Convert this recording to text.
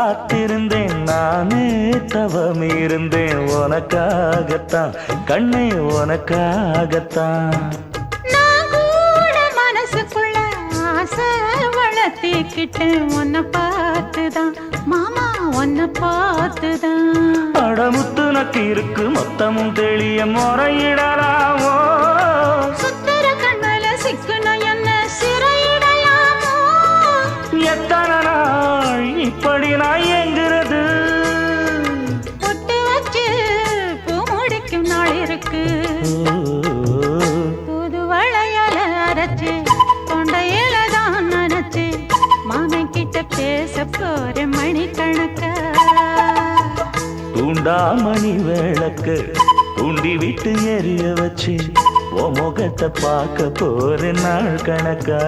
காத்திருந்தேன் நானே தவம் இருந்தேன் உனக்காகத்தான் கண்ணே உனக்காகத்தான் நான் கூட மனசுக்குள்ள ஆசை வளர்த்திக்கிட்டேன் உன்னை பார்த்துதான் மாமா உன்னை பார்த்துதான் அடமுத்து நக்கு இருக்கு மொத்தமும் தெளிய முறையிடலாமோ சுத்தர கண்மல சிக்கணும் என்ன சிறையிடலாமோ எத்தனை நாள் இப்படி நான் எங்கிறது பொட்டு வச்சு பூ முடிக்கும் நாள் இருக்கு புது வளையல அரைச்சு தொண்டையில தான் நினைச்சு மாமன் கிட்ட பேச போற மணிக்கணக்கா தூண்டாமணி விளக்கு தூண்டி விட்டு எரிய வச்சு உன் முகத்தை பார்க்க போற நாள் கணக்கா